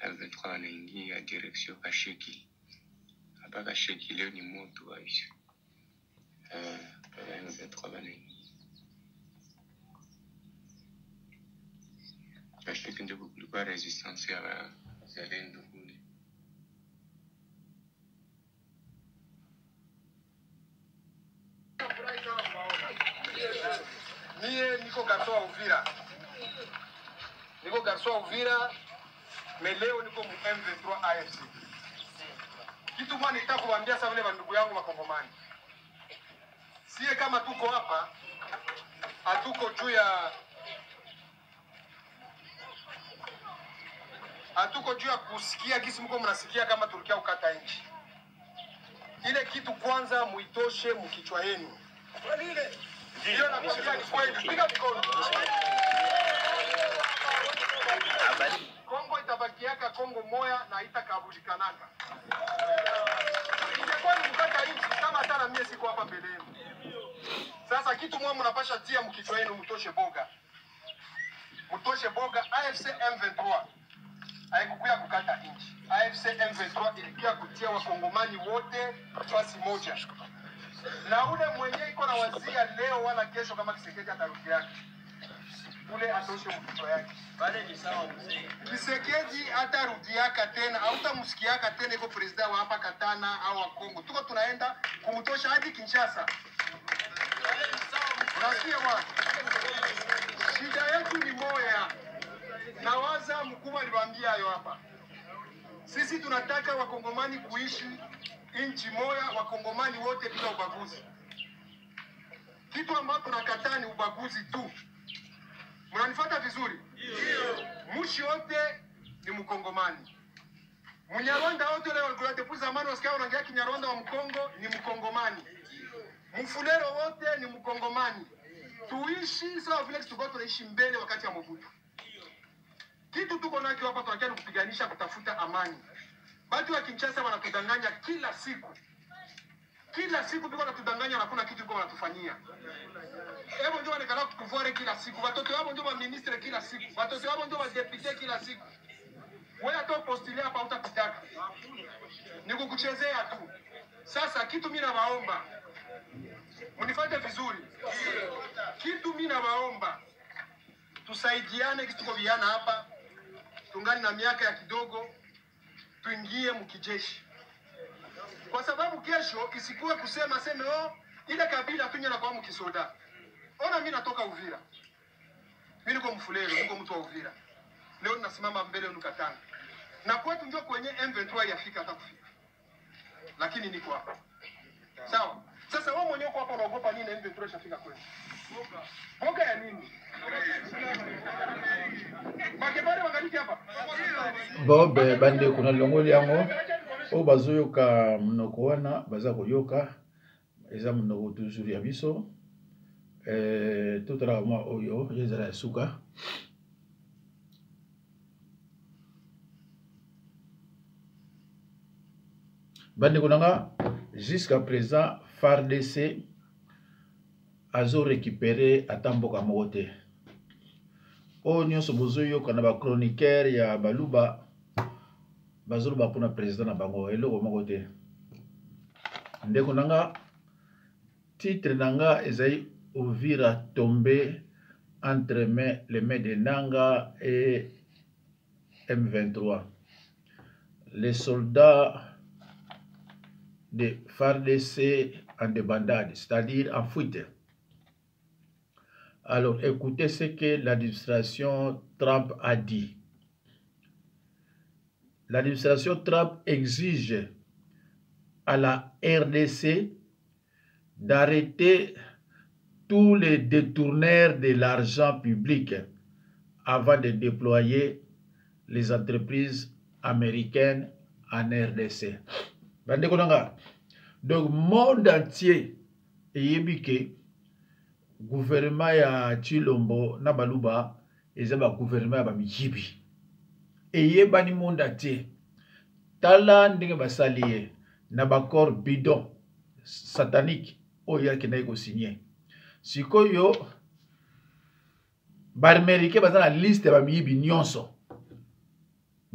M23 wanaingia direction Kasheki. Hapa Kasheki leo ni moto waisha. M23 wanaingia. Kasheki ndio kulikuwa resistance ya wazalendo kule. Mie niko garçon wa Uvira. Niko garçon wa Uvira, mais leo niko mu M23 AFC. Kitu mwana nitaka kuambia sasa wale ndugu yangu Wakongomani. Sie kama tuko hapa, hatuko juu ya kusikia kisi mko mnasikia kama Turkia ukata nchi. Ile kitu kwanza muitoshe mkichwa yenu. Ndio nakwambia ni kweli. Piga mikono. Kongo itabakiaka Kongo moya na itakabulikanaka. Ingekuwa ni mkata nchi kama hata na mimi siko hapa mbeleni. Sasa kitu mwa mnapasha tia mkichwa yenu mtoshe boga. Mtoshe boga AFC M23. Haikukuya kukata nchi. AFC M23 ilikuwa kutia wakongomani wote nafasi moja. Na ule mwenye iko na wazia leo wala kesho kama Kisekedi atarudi yake. Ule atoshe mkichwa yake. Bale ni sawa mzee. Kisekedi atarudi yake tena, hautamsikia yake tena iko president wa hapa Katana au wa Kongo. Tuko tunaenda kumtosha hadi Kinshasa. Bale ni sawa mzee. Unasikia bwana? Shida yetu ni moya. Nawaza mkubwa aliwaambia hayo hapa. Sisi tunataka wakongomani kuishi nchi moja, wakongomani wote bila ubaguzi. Kitu ambacho tunakataa ni ubaguzi tu. Mnanifuata vizuri? Ndio. Mushi wote ni mkongomani. Mnyarwanda wote leo kwa depuis zamani wasikia wanaongea Kinyarwanda wa Mkongo ni mkongomani. Mfulero wote ni mkongomani. Tuishi sawa vile tulikuwa tunaishi mbele wakati wa Mobutu. Kitu tuko nacho hapa tunataka kupiganisha kutafuta amani. Watu wa Kinshasa wanatudanganya kila siku. Kila siku tuko wanatudanganya na kuna kitu tuko wanatufanyia. Hebu ndio wanekana kutuvore kila siku. Watoto wao ndio wa ministre kila siku. Watoto wao ndio wa deputy kila siku. Wewe hata postulia hapa utapitaka. Ni kukuchezea tu. Sasa kitu mimi nawaomba. Mnifuate vizuri. Kitu mimi nawaomba. Tusaidiane kitu kwa vijana hapa. Tungani na miaka ya kidogo. Tuingie mkijeshi. Kwa sababu kesho isikuwe kusema ile kabila tunya na kwa mkisoda. Ona mimi natoka Uvira. Mimi niko Mfulero, niko mtu wa Uvira. Leo ninasimama mbele yenu Katanga. Na kwetu ndio kwenye M23 yafika hata kufika. Lakini niko hapa. Sawa? Sasa wewe mwenyewe uko hapa unaogopa nini M23 ishafika kwenu? Boga ya nini? Makebare wangaliki hapa. Bobe bande kuna longoli yango o bazoyoka munoko wana baza koyoka eza munoko toujours ya biso totala mwa oyo yezala suka bande kunanga jusqu'à présent FARDC azo récupérer atamboka mokote o nyonso bozoyoka na ba chroniqueur ya baluba bazoloba pona président na bango eloko moko te ndeko nanga titre nanga ezai Uvira tombé entre les mains de Nanga et M23. Les soldats de FARDC en débandade, c'est-à-dire en fuite. Alors, écoutez ce que l'administration Trump a dit. L'administration Trump exige à la RDC d'arrêter tous les détourneurs de l'argent public avant de déployer les entreprises américaines en RDC. Donc, monde entier est gouvernement ya Chilombo na Baluba ezaba gouvernement ya Bamijibi eyebani monde entier tala ndenge basaliye na bakor bidon satanique oyo ki na ko signer sikoyo ba américain baza na liste ya Bamiyibi nyonso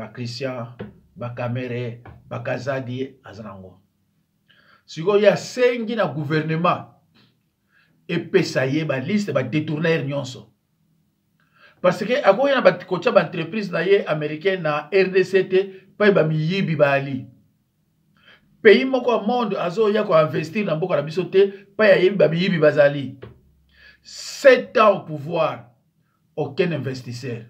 Christian, Kamere, Kazadi, Azanango. Si il y a 5 na gouvernement, et pesaye, liste, détourner nyonso. Parce que, à quoi il y a une entreprise américaine na RDCT, pas ba miyibi bali. Pays moko monde azo ya ko investir na mboka na bisote, pas ya yebi ba miyibi bazali. 7 ans au pouvoir, aucun investisseur.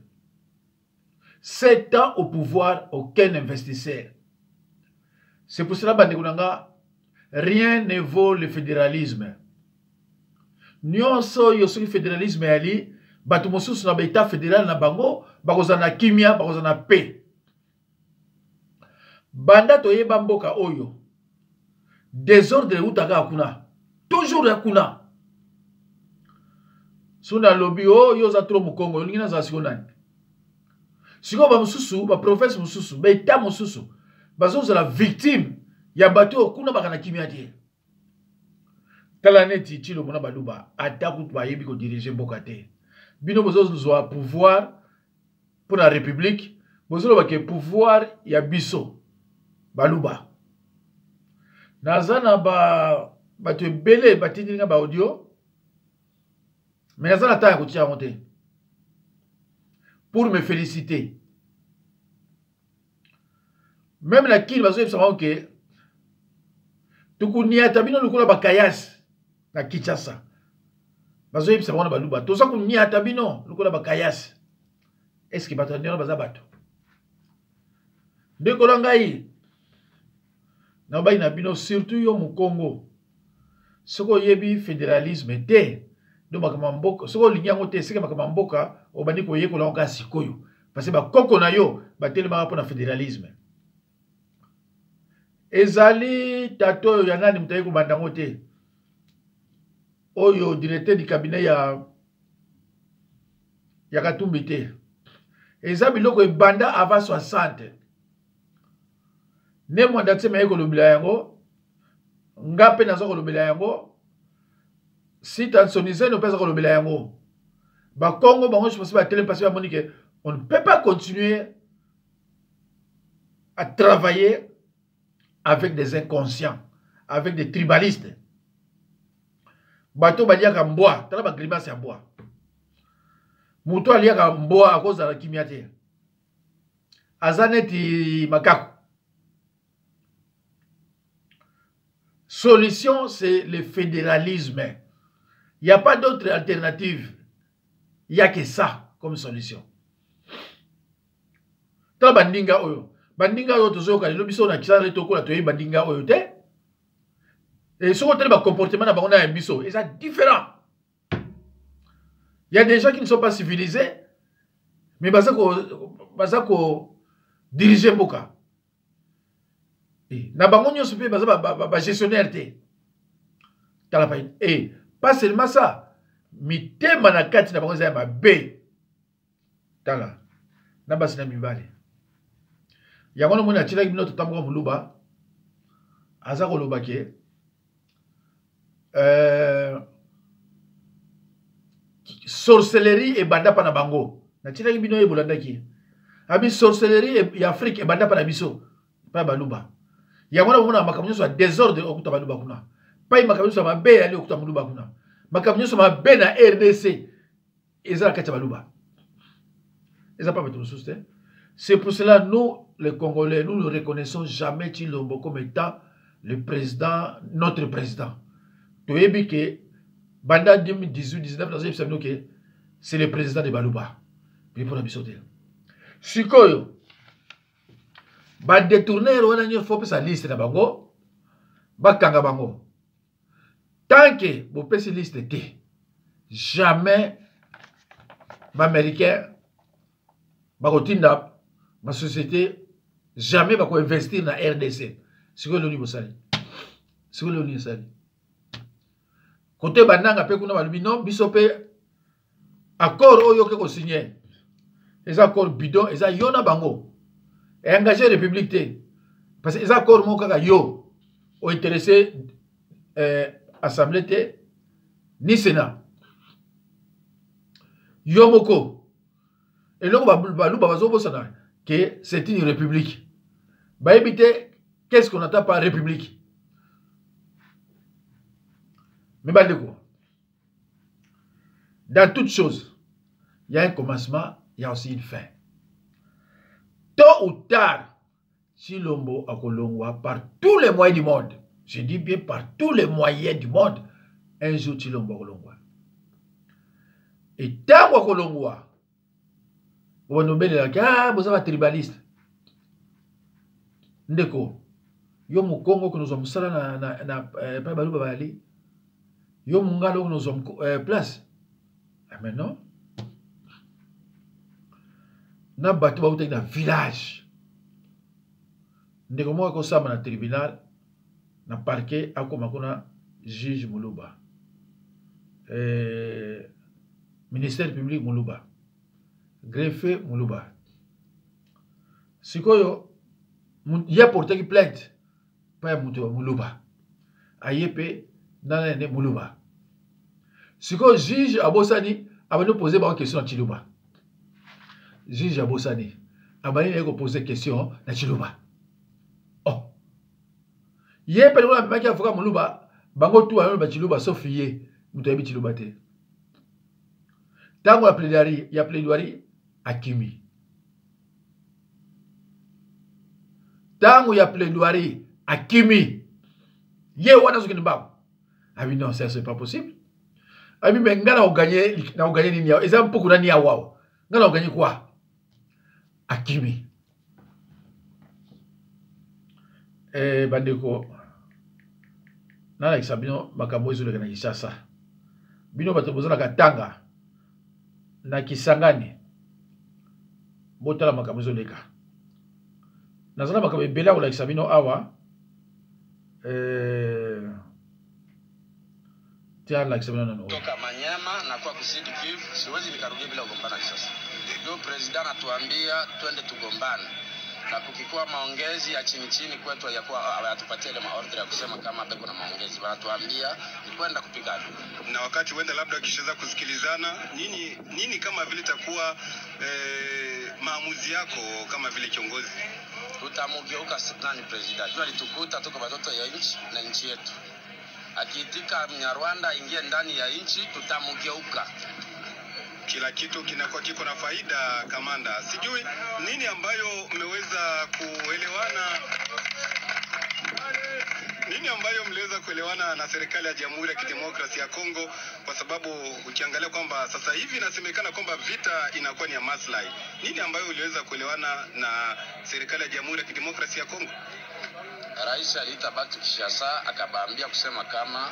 7 ans au pouvoir, aucun investisseur. C'est pour cela, rien ne vaut le fédéralisme. Nyonso yosu fédéralisme ali, batu mosusu na beta fédéral na bango, bakozana kimia, bakozana paix. Banda toyeba mboka oyo. Désordre utaka akuna. Toujours akuna. Suna lobby oyo za tro mukongo, ngina za sikonani. Siko ba mususu, ba province mususu, ba état mususu, bazo za la victime ya bato okuna bakana kimia tie. Tala neti Tshilombo mona baluba ataku ba yebi ko diriger mboka te. Bino bozo zo pouvoir pour la république, bozo ba ke pouvoir ya biso baluba. Nazana ba te belé batini nga ba audio. Mais nazana ta ko tia monter. Pour me féliciter. Même la kine bazo yebisa que tukunia tabino lukula bakayas na Kinshasa. Bazo yebisa bana baluba. Toza kunia tabino lukula bakayas. Est-ce que bato ndino baza bato? Ndeko langai. Na bayi na bino surtout yo mu Congo. Soko yebi fédéralisme te. Do makamamboka. Soko linyango te seke makamamboka obandi ko yekola onka sikoyo. Parce que ba koko na yo batelema po na fédéralisme. Ezali tato ya nani mutaye ko bandango te. Oyo directeur du cabinet ya Katumbi te. Ezali biloko ebanda avant 60. Ne mo ndate me ko lobila yango. Ngape nazo ko lobila yango. Si tansonize no pesa ko lobila yango. Ba Congo bango je pense ba télé parce que Monique on ne peut pas continuer à travailler avec des inconscients, avec des tribalistes. Bato baliaka mboa, tala ba grimace ya mboa. Muto aliaka mboa à cause de la kimiate. Azaneti makako. Solution, c'est le fédéralisme. Il n'y a pas d'autre alternative. Il n'y a que ça comme solution. Tala bandinga oyo. Bandinga oyo tozoyoka lelo biso na kisala tokola toyi bandinga oyo te. Et ce côté le comportement na bango na biso, et ça différent. Il y a des gens qui ne sont pas civilisés, mais bazako diriger mboka. Et na bango nyo sope ba gestionnaire te. Tala pa et pas seulement ça, mitema na kati na bango za ba be. Tala. Na basina mibale. Yango no mona tshila bino totamboka muluba azako lobake sorcellerie et banda pa na bango na tshila bino e bolandaki abi sorcellerie et Afrique et banda pa na biso pa baluba yango no mona makamnyo so désordre okuta baluba kuna pa makamnyo so mabe ali okuta muluba kuna makamnyo so mabe na RDC ezala kati baluba eza pa beto soste. C'est pour cela, nous, les Congolais, nous ne reconnaissons jamais Tshilombo comme étant le président, notre président. Tu as vu que, pendant 2018-19, c'est le président de Baluba. Puis pour la bisoter. Sikoyo, ba détourner, on a une fois sa liste na bango, ba kanga bango. Tant que vous faites cette liste, jamais, l'Américain, ba rotinda, ma société jamais va investir dans la RDC. C'est que l'ONU sali. C'est que l'ONU sali. Côté bandanga pe kuna balubi non bisope accord oyo ke ko signer. Les accords bidon, les yona bango. Et engagé république te. Parce que les accords mo kaka yo ont intéressé assemblée te ni sénat. Yo moko. Et là baluba bazo bosana. que c'est une république. Bah éviter, qu'est-ce qu'on attend par république? Mais bah dans toute chose, il y a un commencement, il y a aussi une fin. Tôt ou tard, Tshilombo a Kolongwa par tous les moyens du monde. Je dis bien par tous les moyens du monde. Un jour, Tshilombo a Kolongwa. Et tant que Kolongwa, on nous dit que vous êtes tribaliste. Ndeko, yo Congo que nous sommes sala na pa baluba bali. Yo mungalo que nous sommes place. Mais non. Na batu ba utek na village. Ndeko mo ko sama na tribunal na parquet akoma kuna juge Muluba. Ministère public Muluba. Greffier Muluba. Sikoyo il y a porté qui plainte pas Muluba. Ayepe nana ne Muluba. Sikoyo juge Abosani a nous poser une question à Tshilombo. Juge Abosani abani ne ko poser question na Tshilombo. Oh. Yé pe na maki avocat Muluba bango tout a ba Tshilombo sauf yé muto yebi Tshilombo te. Tango ya plaidoirie akimi. Tango ya plaidoirie akimi. Yé wana zokini ba. Ah oui non, ça c'est pas possible. Ah oui mais ngana o gagner nini ya. Eza mpuku nani ya wao. Ngana o gagner quoi? Akimi. Bandeko. Nana kisabino makambo ezole kana Kinshasa. Bino bato bozana katanga. Na Kisangani. Botala makambo ezoleka. Nazana makambo ebela ko la kisabino awa. Tiana la kisabino nano. Toka Manyema na kwa kusidi Kivu, siwezi nikarudia bila kugombana sasa. Ndio president atuambia twende tugombane. Na kukikuwa maongezi ya chini chini kwetu yakuwa hawatupatie ile maordre ya kusema kama beko na maongezi. Wanatuambia ni kwenda kupigana. Na wakati wenda labda kishaweza kusikilizana, nini kama vile takuwa maamuzi yako kama vile kiongozi? Tutamugeuka nani president. Jua litukuta tuko watoto ya nchi na nchi yetu. Akiitika Mnyarwanda ingie ndani ya nchi tutamugeuka. Kila kitu kinakuwa kiko na faida, kamanda. Sijui nini ambayo mmeweza kuelewana, mliweza kuelewana na serikali ya Jamhuri ya Kidemokrasia ya Kongo, kwa sababu ukiangalia kwamba sasa hivi inasemekana kwamba vita inakuwa ni ya maslahi. Nini ambayo uliweza kuelewana na serikali ya Jamhuri ya Kidemokrasia ya Kongo? Rais aliita batu Kinshasa akabaambia kusema kama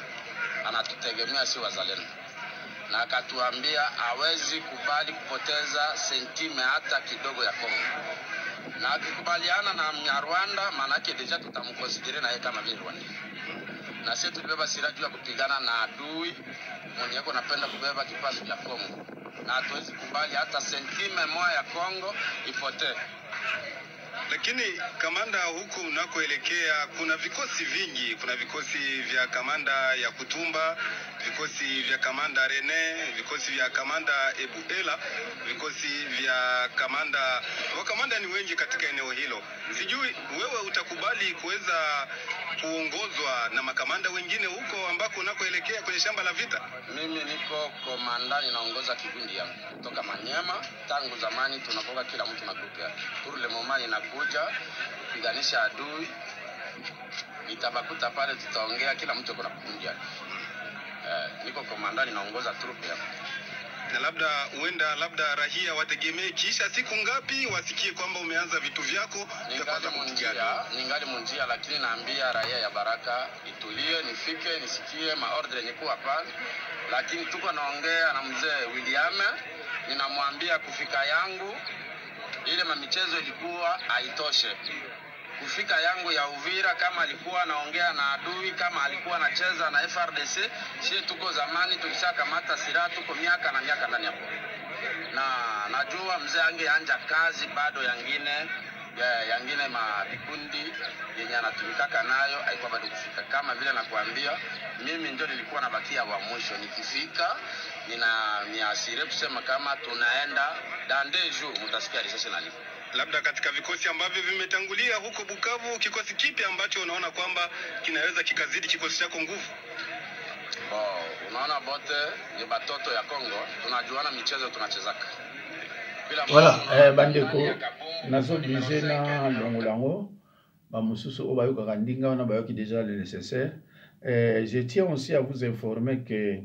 anatutegemea si wazalendo. Na akatuambia hawezi kubali kupoteza sentime hata kidogo ya Kongo. Na akikubaliana na Mnyarwanda manake deja tutamkonsidere na yeye kama vile Rwanda. Na sisi tulibeba silaha ya kupigana na adui mwenye yako napenda kubeba kipasu cha Kongo. Na hatuwezi kubali hata sentime moja ya Kongo ipotee. Lakini kamanda, huku unakoelekea kuna vikosi vingi, kuna vikosi vya kamanda ya Kutumba, vikosi vya kamanda Rene, vikosi vya kamanda Ebuela, vikosi vya kamanda, wakamanda ni wengi katika eneo hilo. Sijui wewe utakubali kuweza kuongozwa na makamanda wengine huko ambako unakoelekea kwenye shamba la vita? Mimi niko komanda, ninaongoza kikundi yangu kutoka Manyema. Tangu zamani tunakoka kila mtu na grupu yake. Turule momani nakuja kupiganisha adui. Nitabakuta pale tutaongea kila mtu kuna kikundi yake. Niko komanda, ninaongoza trupu yangu. Na labda rahia wategemee kisha siku ngapi wasikie kwamba umeanza vitu vyako? Ningali munjia, lakini naambia raia ya Baraka itulie, nifike nisikie maordre nikuwa pale. Lakini tuko naongea na mzee William, ninamwambia kufika yangu ile mamichezo ilikuwa haitoshe. Kufika yangu ya Uvira kama alikuwa naongea na adui, kama alikuwa anacheza na FRDC, sisi tuko zamani tulishakamata silaha, tuko miaka na miaka ndani hapo. Na najua mzee angeanja kazi bado yangine mavikundi yenye anatumikaka nayo haikuwa bado kufika. Kama vile nakwambia mimi ndio nilikuwa nabakia wa mwisho. Nikifika niasire kusema kama tunaenda dans 2 jours mutasikia risasi nalipo. labda katika vikosi ambavyo vimetangulia huko Bukavu, kikosi kipi ambacho unaona kwamba kinaweza kikazidi kikosi chako nguvu? Unaona bote ni batoto ya Kongo, tunajuana michezo tunachezaka. Voilà, bandeko nazo obligé na longolango ba mususu obayoka kandinga wana bayoki déjà le nécessaire. Je tiens aussi à vous informer que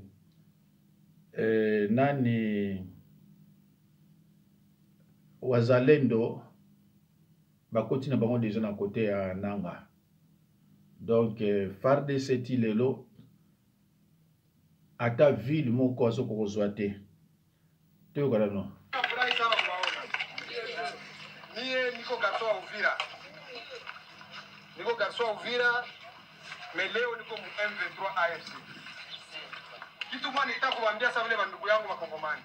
nani wazalendo bakoti na bango déjà na côté ya Nanga. Donc FARDC lelo ata ville moko azoko kozwa te. Toyokana no. Niko garçon wa Uvira. Niko garçon wa Uvira, mais leo niko mu M23 AFC. Kitu mwana nitaka kuambia sasa vile bandugu yangu Wakongomani.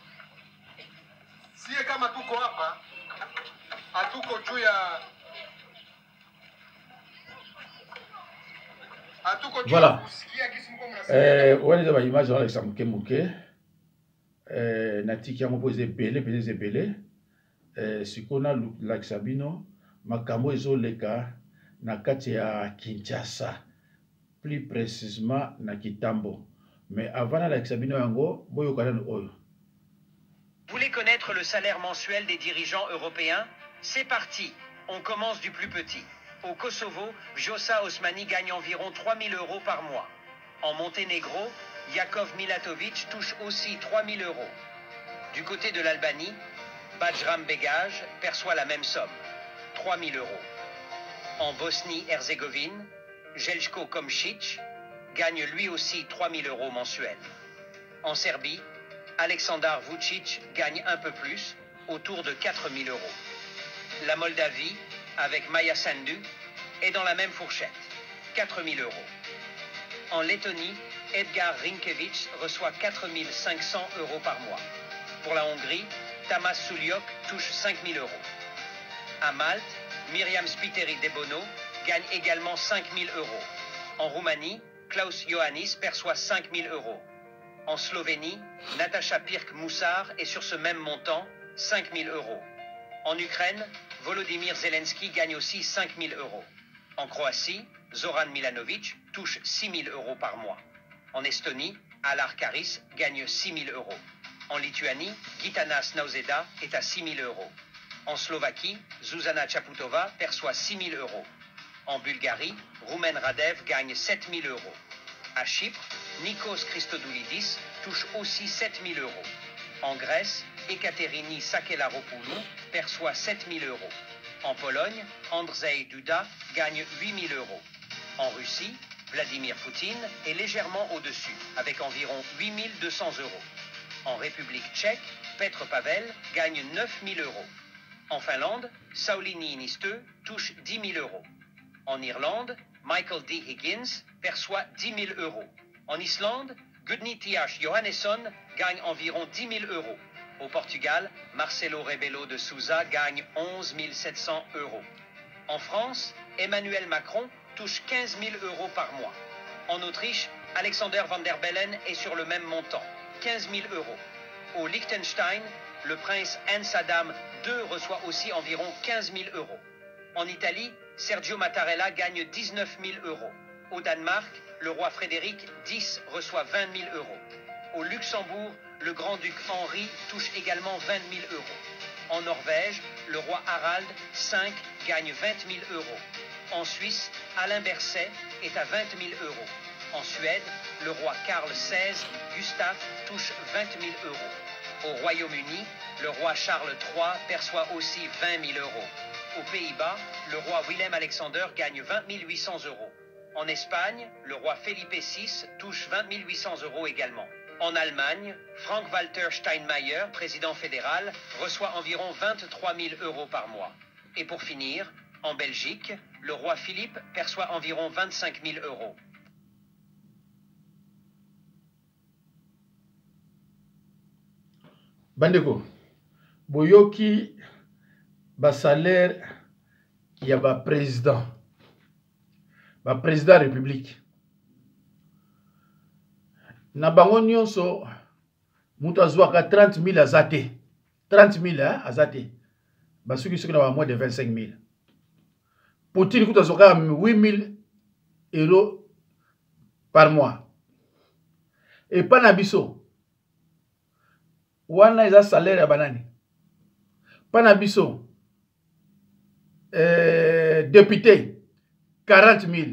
Sie kama tuko hapa, hatuko juu ya voilà. Wale ba image wala example muke. Natiki yango poser belé. Sikona Laksabino makambo ezoleka na kati ya Kinshasa, plus précisément na Kitambo. Mais avant la Laksabino yango boyo kana oyo. Vous voulez connaître le salaire mensuel des dirigeants européens? C'est parti. On commence du plus petit. Au Kosovo, Vjosa Osmani gagne environ 3 000 € par mois. En Monténégro, Jakov Milatovic touche aussi 3 000 €. Du côté de l'Albanie, Bajram Begaj perçoit la même somme, 3 000 €. En Bosnie-Herzégovine, Jelko Komšić gagne lui aussi 3 000 € mensuels. En Serbie, Aleksandar Vučić gagne un peu plus, autour de 4 000 €. La Moldavie, avec Maja Sandu, est dans la même fourchette, 4 000 €. En Lettonie, Edgar Rinkevich reçoit 4 500 € par mois. Pour la Hongrie, Tamas Suliok touche 5 000 €. À Malte, Miriam Spiteri Debono gagne également 5 000 €. En Roumanie, Klaus Iohannis perçoit 5 000 €. En Slovénie, Natasha Pirk-Moussar est sur ce même montant, 5 000 €. En Ukraine, Volodymyr Zelensky gagne aussi 5 000 €. En Croatie, Zoran Milanovic touche 6 000 € par mois. En Estonie, Alar Karis gagne 6 000 €. En Lituanie, Gitanas Nausėda est à 6 000 €. En Slovaquie, Zuzana Čaputová perçoit 6 000 €. En Bulgarie, Roumen Radev gagne 7 000 €. À Chypre, Nikos Christodoulidis touche aussi 7 000 €. En Grèce, Ekaterini Sakelaropoulou perçoit 7 000 €. En Pologne, Andrzej Duda gagne 8 000 €. En Russie, Vladimir Poutine est légèrement au-dessus, avec environ 8 200 €. En République tchèque, Petr Pavel gagne 9 000 €. En Finlande, Sauli Niinistö touche 10 000 €. En Irlande, Michael D. Higgins perçoit 10 000 €. En Islande, Gudni Tiaš Johannesson gagne environ 10 000 €. Au Portugal, Marcelo Rebelo de Sousa gagne 11 700 €. En France, Emmanuel Macron touche 15 000 € par mois. En Autriche, Alexander Van der Bellen est sur le même montant, 15 000 €. Au Liechtenstein, le prince Hans Adam II reçoit aussi environ 15 000 €. En Italie, Sergio Mattarella gagne 19 000 €. Au Danemark, le roi Frédéric X reçoit 20 000 €. Au Luxembourg, le grand-duc Henri touche également 20 000 €. En Norvège, le roi Harald V gagne 20 000 €. En Suisse, Alain Berset est à 20 000 €. En Suède, le roi Karl XVI Gustave touche 20 000 €. Au Royaume-Uni, le roi Charles III perçoit aussi 20 000 €. Aux Pays-Bas, le roi Willem-Alexander gagne 20 800 €. En Espagne, le roi Felipe VI touche 20 800 € également. En Allemagne, Frank-Walter Steinmeier, président fédéral, reçoit environ 23 000 € par mois. Et pour finir, en Belgique, le roi Philippe perçoit environ 25 000 €. Bandeko, boyoki ba salaire ya ba président république. Na bango nyonso mutu azwaka 30 000 azate. 30 000 azate. basuki soki na moins de 25 000. Poutine kuta soka 8 000 € par mois. Et pas na biso. Wana eza salaire ya banani. Pas na biso. Député 40 000.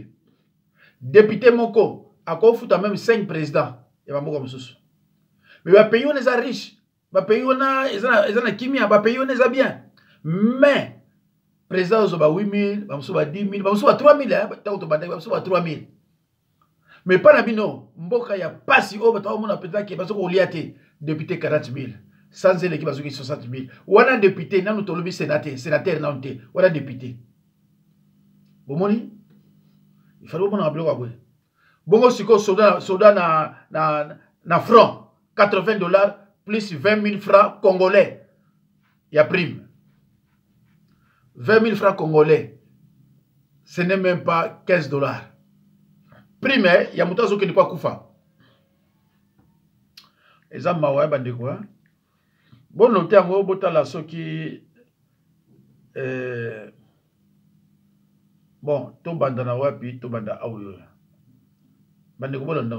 Député moko akofuta même 5 présidents. Et ba moko mususu. Mais ba pays on est riche. Ba pays on a kimia, ba pays on est bien. Mais président zo ba 8 000, ba mususu ba 10 000, ba mususu ba 3 000 ta to ba mususu ba 3 000. Mais pas na bino, mboka ya pasi o bato mona peut-être que baso ko liate député 40 000. Sans l'équipe baso 60 000. Wana député nanu to lobi sénateur nante, wana député. Bomoni? Il fallait mona ablo kwa bwe. Bongo siko soda na franc 80 $ plus 20 000 francs congolais. Il y a prime. 20 000 francs congolais. Ce n'est même pas 15 $. Prime, il y a muta zoke ni kwa kufa. Eza mawa bande kwa. Bon noté ngo botala soki bon to banda na wapi to banda awo. Bande ko bolon non.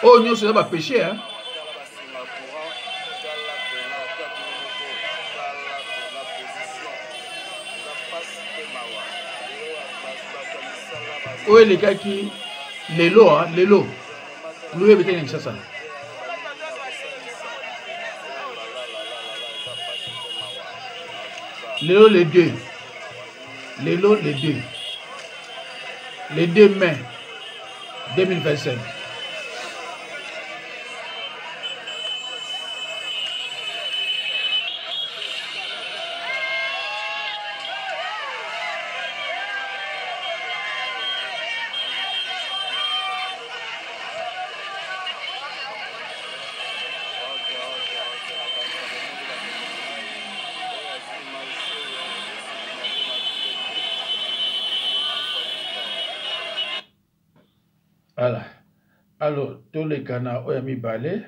Oh, nous, c'est pas péché, hein? Oui, les gars qui. Les lots, hein? Les lots. Nous, il y a ça. Les lots, les deux. Les lots, les deux. Les 2 mai 2025. Voilà. Alors, tous les canaux ont mis balai.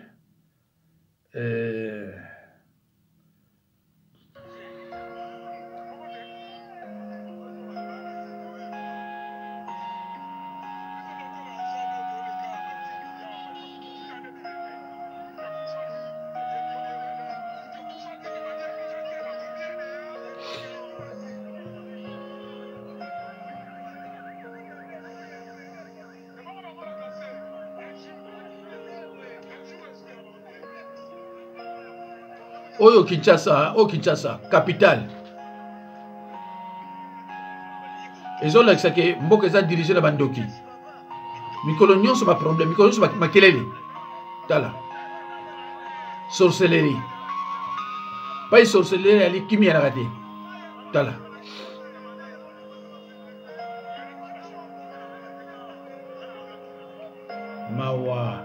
Oyo Kinshasa, capitale. Ils ont l'accès que Mboka est dirigé la Bandoki. Mikolo nyonso ba problème, mikolo nyonso ba makelele. Tala. Sorcellerie. Pas sorcellerie, elle est kimia na raté. Tala. Mawa.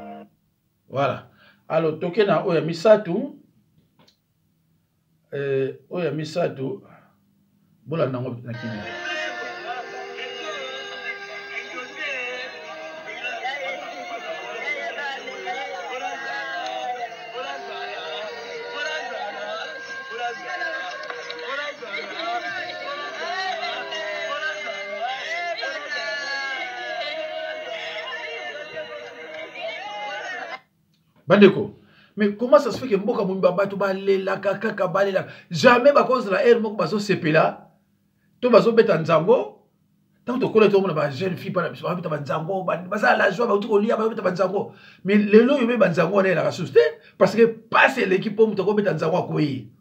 Voilà. Alors tokena oya misatu. Oya misatu bola nango na kimia. Bandeko. Mais comment ça se fait que Mboka Mumba Bato balela kaka balela jamais ba cause la air moko baso sepela to baso beta nzango tant to kola to mona ba jeune fille para biso ba beta nzango ba ça la joie ba to kolia ba beta nzango mais lelo yo be nzango na la susté parce que passe l'équipe pour to ko beta nzango akoyi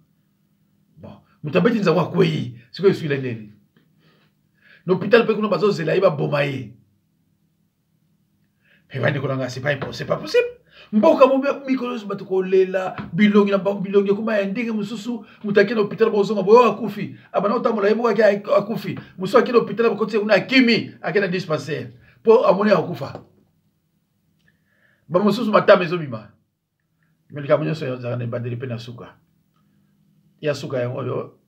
bon mutabeti nzango akoyi c'est que je suis là neli l'hôpital pe ko baso zela iba bomaye mais va ndiko c'est pas possible. Mboka mikolos batuko lela bilongi na bilongi kuma ndenge mususu mutaki na hôpital bozonga boyo akufi abana otambola yeboka ki akufi musu akina hôpital bakote una kimi akina dispensaire po amoni akufa ba mususu matame zobima melika munyo so yazana ne bandeli pe na suka ya suka ya oyo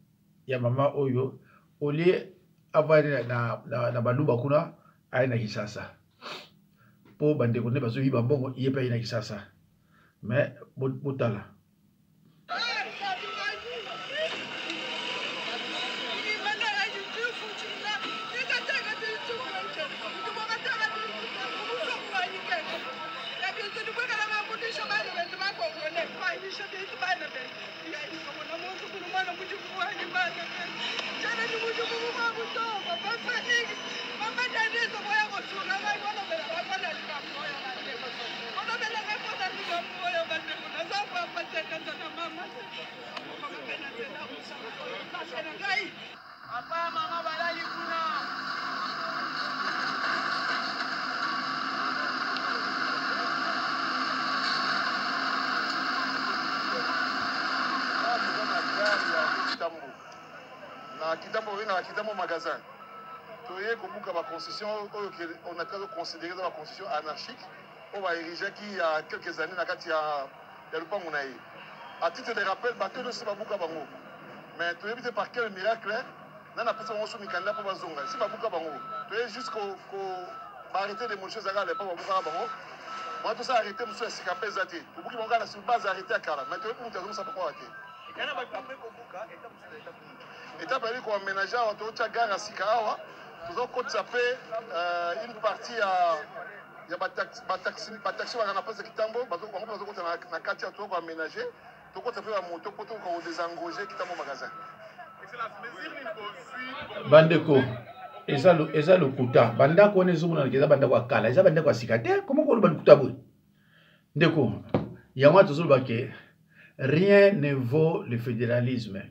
ya mama oyo olie avani na baluba kuna aina Kisasa po bande ko ne bazo yiba mbongo yepe aina Kisasa mais botala Kitambo magasin. Toye kobuka ba concession on a considéré la concession anarchique. On va ériger qui il y a quelques années na kati ya lupango na ye. À titre de rappel, bateau de Sibabuka bango. Mais toye bité par quel miracle na na pesa ngoso mikanda po bazonga. Sibabuka bango. Toye jusqu'au arrêter des choses à la pas babuka bango. Moi tout ça arrêter monsieur Sikapé Zati. Kobuki bango na sur base arrêter à Kala. Mais toye pour nous ça pourquoi arrêter. Kana ba kapé kobuka étape ali ko aménager wa to cha gare Sikawa tuzo ko tsape une partie ya taxi wa na pesa kitambo bato ko bazo ko na kati ya to ko aménager to ko tsape wa moto ko to ko désengager kitambo magasin bandeko eza lokuta banda ko ne zumuna ngeza banda kwa kala eza banda kwa sikate comment ko lokuta boy ndeko yango tozo bake rien ne vaut le fédéralisme.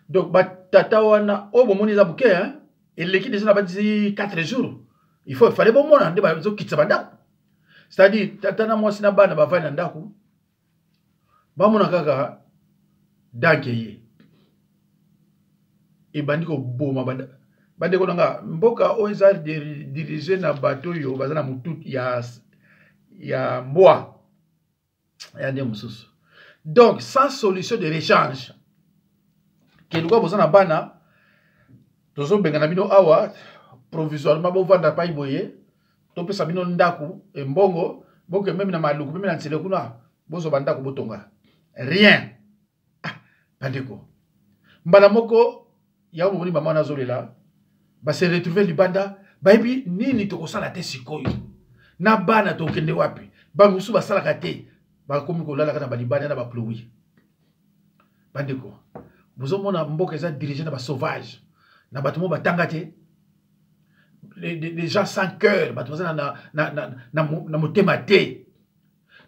Donc, tata wana, oh, bon, on bouquet, hein, et l'équipe des gens dit 4 jours. Il fallait bon moment, on va quitter banda. C'est-à-dire, tata na moi, si na bana, va faire nandaku. Ba mon kaka, dankeye. Et bandiko boma banda. Bandeko nanga, mboka oza dirigé na bateau yo, bazana mutu ya mboa. Ya ndé mususu. Donc, sans solution de l'échange, que nous avons besoin de bana, nous avons besoin de awa provisoirement pour vendre pas iboye, nous avons besoin de ndaku et mbongo, donc même na maluku, même na nsele kuna, bozo bandaku botonga. Rien. Bandeko. Mbala moko, ya umuni mama na zolela, ba se retrouver libanda, ba ebi nini to kosala te sikoyo. Na bana to kende wapi? Ba musu ba sala kate. Ba komi ko lala kana ba libanda na ba ploui. Bandeko. Vous avez mboka eza dirigé na ba sauvage na batumo batanga te les gens sans cœur batumo na motema te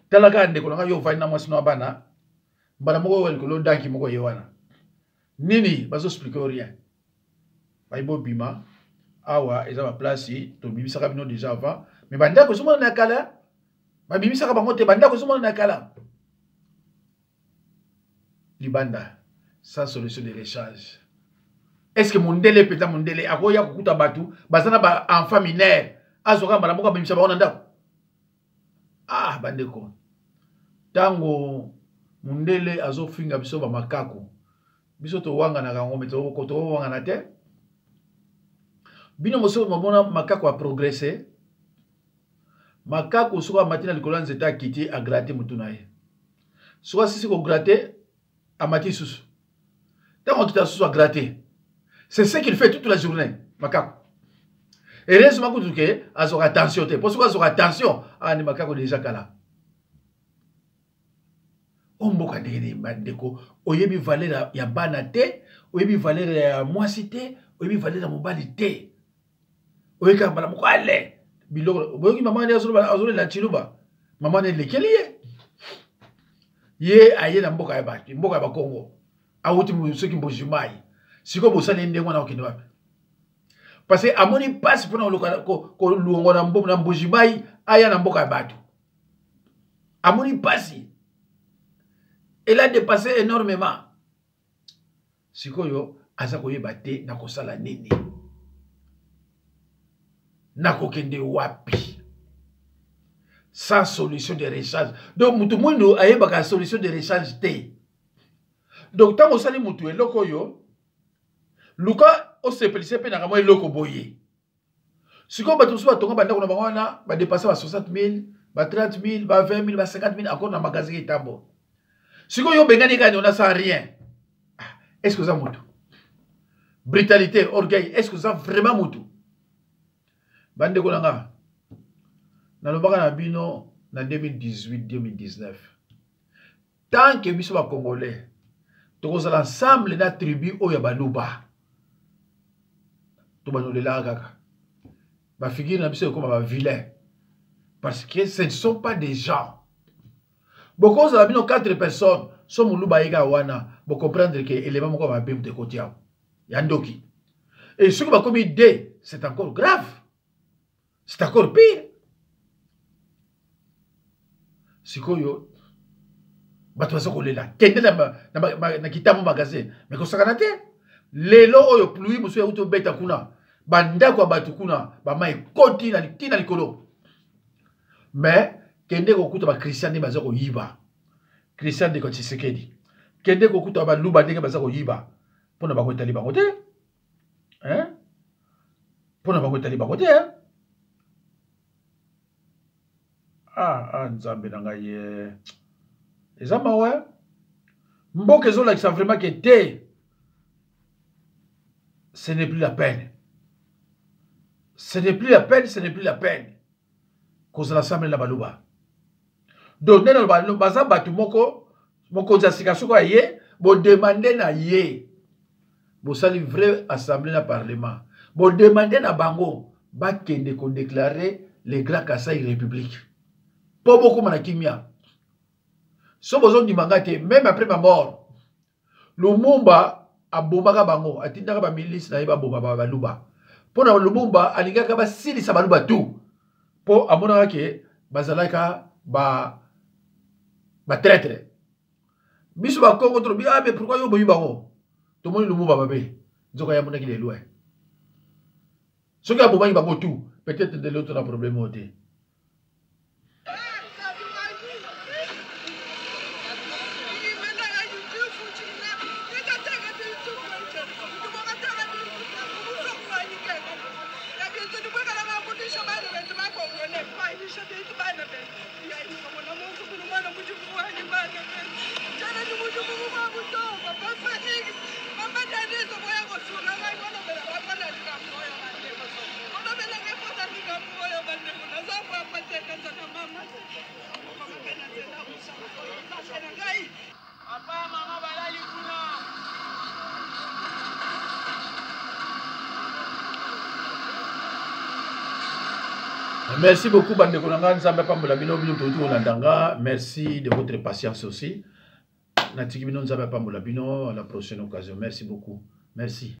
talaka ndeko nanga yo vani na mwasi no bana mbala moko wel ko danki moko yewana nini bazo expliquer rien baibo bima awa eza ba place to bibisaka bino déjà avant mais bandako somo na kala ba bibisaka bango te bandako somo na kala libanda sans solution de l'échange. Est-ce que mon délai peut-être mon délai a koya kukuta batu bazana ba enfant mineur azoka mbala moko bimisa ba onanda ah bandeko tango mundele azofinga biso ba makako biso to wanga na kango meto ko to wanga na te bino moso mabona makako a progresser makako soka matina likola nzeta kiti a gratter mutunaye soit si ko gratter a mati susu tant que tu as gratté. C'est ce qu'il fait toute la journée. Makako. Et laisse-moi vous dire que attention. Pourquoi avoir attention? Ah, ni makako déjà kala. On mboka ndenge bandeko. Oyebi valeur ya bana te, oyebi valeur ya mwasi te, oyebi valeur ya mobali te. Oyeka bala moko ale. Biloko, boyoki maman ya azolo la chiluba. Maman ne lekeliye. Ye aye na mboka ya batu, mboka ya Kongo. Awuti ceux qui mbojimai siko bosala ndengo na okende wapi parce que amoni passe pour ko luongo na mbojimai aya na mboka ya batu amoni passe elle a dépassé énormément siko yo aza koyeba te na kosala nini na kokende wapi sans solution de rechange donc mutu mwendo ayeba ka solution de rechange te. Donc, tant que vous allez mourir, luka osepelise pe na kamwa eloko boye. Siko bato so batonga banda kuna bangwana ba dépasser ba 60,000, ba 30,000, ba 20,000, ba 50,000 encore na magasin etambo. Siko yo bengani kani on a sans rien. Est-ce que ça mutu? Brutalité, orgueil, est-ce que ça vraiment mutu? Bande ko nga. Na lobaka na bino na 2018-2019. Tant que biso ba congolais, tokoza l'ensemble na tribu oya baluba. To banolela kaka. Ba figure na biso comme ba vilain. Parce que ce ne sont pas des gens. Beaucoup de bino 4 personnes sont muluba ega wana, pour comprendre que élément moko ba bim de côté. Yandoki. Et ce que va comme idée, c'est encore grave. C'est encore pire. Sikoyo bato baso kolela kende na kitamo magasin mais kosakana te lelo oyo pluie muso ya uto beta kuna bandako bato kuna ba mai koti na tina likolo mais kende kokuta ba Christian de bazako yiba Christian de Kotisekedi kende kokuta ba luba ndenge bazako yiba pona ba kwetali bango te hein pona ba kwetali bango te nzambe na ngai ezama ouais mboka ezo lakisa vraiment que te ce n'est plus la peine, ce n'est plus la peine, ce n'est plus la peine cause la samble la baluba donc neno baza batu moko za sika soko ye bo demander na ye bo sali vrai assemblée na parlement bo demander na bango ba kende ko déclarer les grands Kasai république pour beaucoup mana kimia. So besoin du mangate, même après ma mort, Lumumba a bombaka bango, a tindaka ba milice na iba bomba ba luba. Pona Lumumba alingaka ba sili sa baluba tout. Po amona ke bazalaka ba traître. Biso ba Congo trop bien, mais pourquoi yo boyi bango? To moni Lumumba babe. Nzoka ya mona ki le loin. Ce qui a bombaki bango tout, peut-être de l'autre na problème oté. Merci beaucoup, Bande Konanga, Nzambe Pambola Bino, Bino Toutou Olandanga. Merci de votre patience aussi. Natiki Bino, Nzambe Pambola Bino, à la prochaine occasion. Merci beaucoup. Merci.